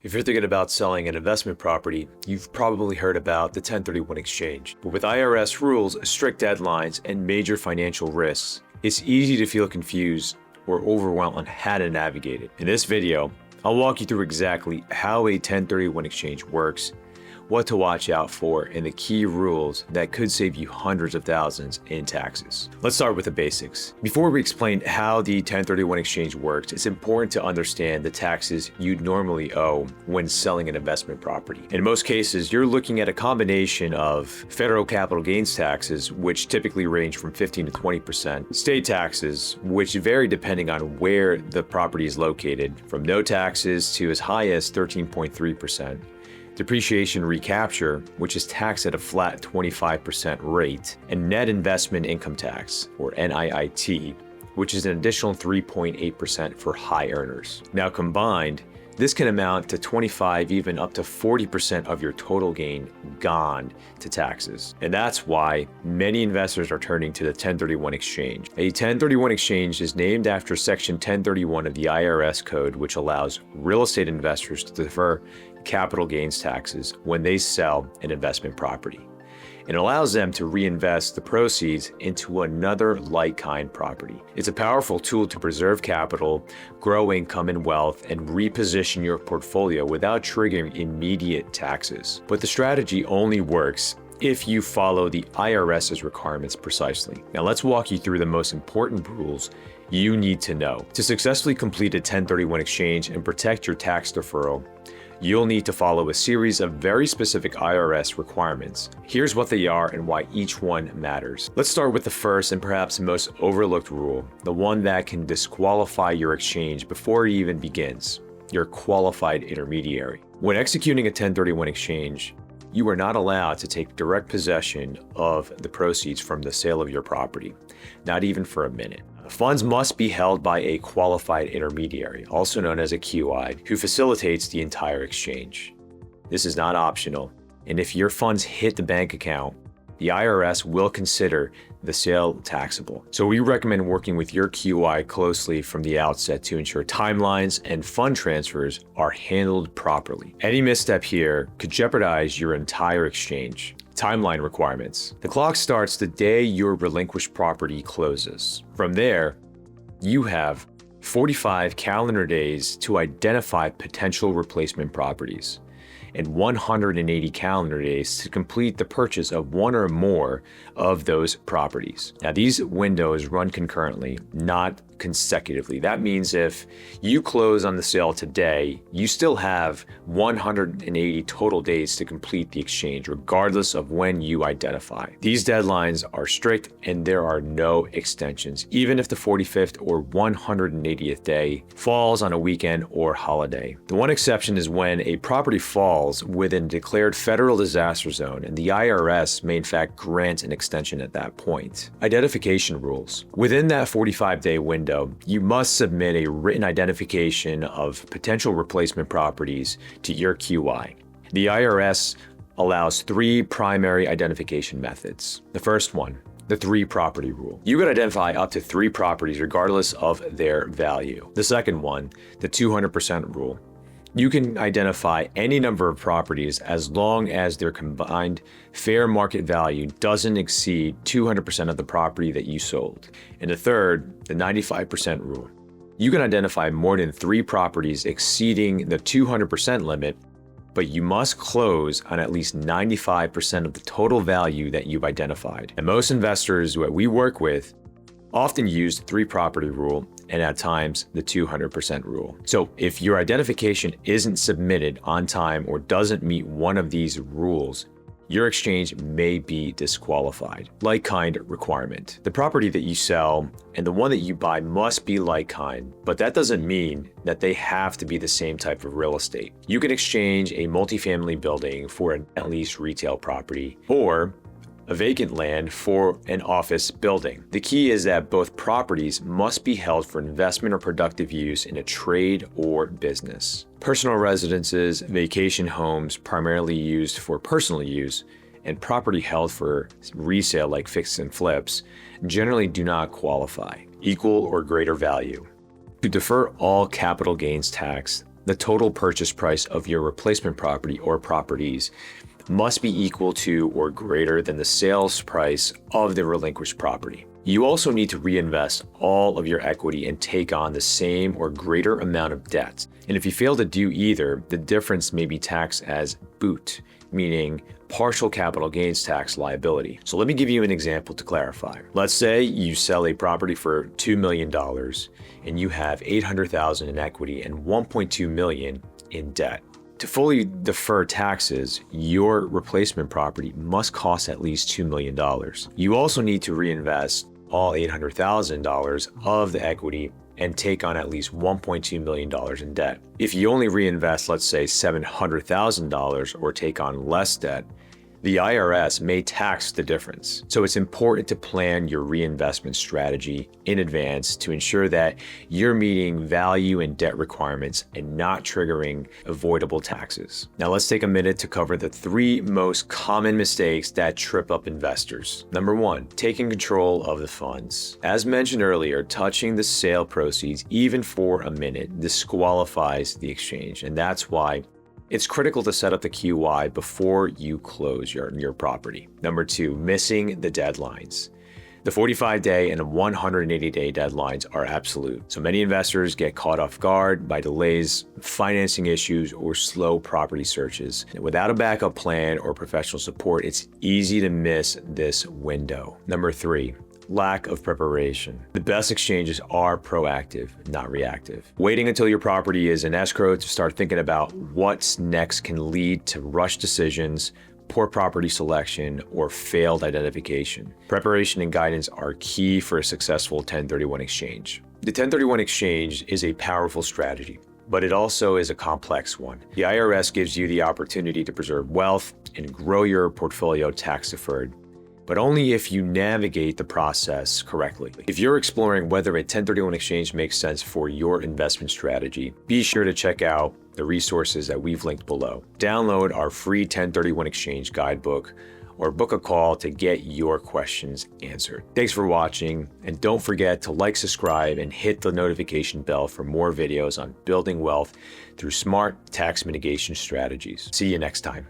If you're thinking about selling an investment property, you've probably heard about the 1031 exchange. But with IRS rules, strict deadlines, and major financial risks, it's easy to feel confused or overwhelmed on how to navigate it. In this video, I'll walk you through exactly how a 1031 exchange works, what to watch out for, and the key rules that could save you hundreds of thousands in taxes. Let's start with the basics. Before we explain how the 1031 exchange works, it's important to understand the taxes you'd normally owe when selling an investment property. In most cases, you're looking at a combination of federal capital gains taxes, which typically range from 15 to 20%, state taxes, which vary depending on where the property is located, from no taxes to as high as 13.3%. Depreciation recapture, which is taxed at a flat 25% rate, and net investment income tax, or NIIT, which is an additional 3.8% for high earners. Now combined, this can amount to 25, even up to 40% of your total gain gone to taxes. And that's why many investors are turning to the 1031 exchange. A 1031 exchange is named after Section 1031 of the IRS code, which allows real estate investors to defer capital gains taxes when they sell an investment property. It allows them to reinvest the proceeds into another like-kind property. It's a powerful tool to preserve capital, grow income and wealth, and reposition your portfolio without triggering immediate taxes. But the strategy only works if you follow the IRS's requirements precisely. Now let's walk you through the most important rules you need to know. To successfully complete a 1031 exchange and protect your tax deferral, you'll need to follow a series of very specific IRS requirements. Here's what they are and why each one matters. Let's start with the first and perhaps most overlooked rule, the one that can disqualify your exchange before it even begins: your qualified intermediary. When executing a 1031 exchange, you are not allowed to take direct possession of the proceeds from the sale of your property, not even for a minute. Funds must be held by a qualified intermediary, also known as a QI, who facilitates the entire exchange. This is not optional, and if your funds hit the bank account, the IRS will consider the sale taxable. So we recommend working with your QI closely from the outset to ensure timelines and fund transfers are handled properly. Any misstep here could jeopardize your entire exchange. Timeline requirements. The clock starts the day your relinquished property closes. From there, you have 45 calendar days to identify potential replacement properties and 180 calendar days to complete the purchase of one or more of those properties. Now, these windows run concurrently, not consecutively. That means if you close on the sale today, you still have 180 total days to complete the exchange, regardless of when you identify. These deadlines are strict and there are no extensions, even if the 45th or 180th day falls on a weekend or holiday. The one exception is when a property falls within a declared federal disaster zone, and the IRS may in fact grant an extension at that point. Identification rules. Within that 45-day window, you must submit a written identification of potential replacement properties to your QI. The IRS allows three primary identification methods. The first one, the 3-property rule. You can identify up to 3 properties regardless of their value. The second one, the 200% rule. You can identify any number of properties as long as their combined fair market value doesn't exceed 200% of the property that you sold. And the third, the 95% rule. You can identify more than 3 properties exceeding the 200% limit, but you must close on at least 95% of the total value that you've identified. And most investors that we work with often use the 3-property rule and at times the 200% rule. So if your identification isn't submitted on time or doesn't meet one of these rules, your exchange may be disqualified. Like-kind requirement. The property that you sell and the one that you buy must be like-kind, but that doesn't mean that they have to be the same type of real estate. You can exchange a multifamily building for a net lease retail property, or a vacant land for an office building. The key is that both properties must be held for investment or productive use in a trade or business. Personal residences, vacation homes primarily used for personal use, and property held for resale like fix and flips generally do not qualify. Equal or greater value. To defer all capital gains tax, the total purchase price of your replacement property or properties must be equal to or greater than the sales price of the relinquished property. You also need to reinvest all of your equity and take on the same or greater amount of debt. And if you fail to do either, the difference may be taxed as BOOT, meaning partial capital gains tax liability. So let me give you an example to clarify. Let's say you sell a property for $2 million and you have $800,000 in equity and $1.2 million in debt. To fully defer taxes, your replacement property must cost at least $2 million. You also need to reinvest all $800,000 of the equity and take on at least $1.2 million in debt. If you only reinvest, let's say $700,000 or take on less debt, the IRS may tax the difference. So it's important to plan your reinvestment strategy in advance to ensure that you're meeting value and debt requirements and not triggering avoidable taxes. Now let's take a minute to cover the 3 most common mistakes that trip up investors. Number 1, taking control of the funds. As mentioned earlier, touching the sale proceeds even for a minute disqualifies the exchange, and that's why it's critical to set up the QY before you close your property. Number 2, missing the deadlines. The 45-day and 180-day deadlines are absolute. So many investors get caught off guard by delays, financing issues, or slow property searches. Without a backup plan or professional support, it's easy to miss this window. Number 3, lack of preparation. The best exchanges are proactive, not reactive. Waiting until your property is in escrow to start thinking about what's next can lead to rush decisions, poor property selection, or failed identification. Preparation and guidance are key for a successful 1031 exchange. The 1031 exchange is a powerful strategy, but it also is a complex one. The IRS gives you the opportunity to preserve wealth and grow your portfolio tax-deferred, but only if you navigate the process correctly. If you're exploring whether a 1031 exchange makes sense for your investment strategy, be sure to check out the resources that we've linked below. Download our free 1031 exchange guidebook or book a call to get your questions answered. Thanks for watching, and don't forget to like, subscribe, and hit the notification bell for more videos on building wealth through smart tax mitigation strategies. See you next time.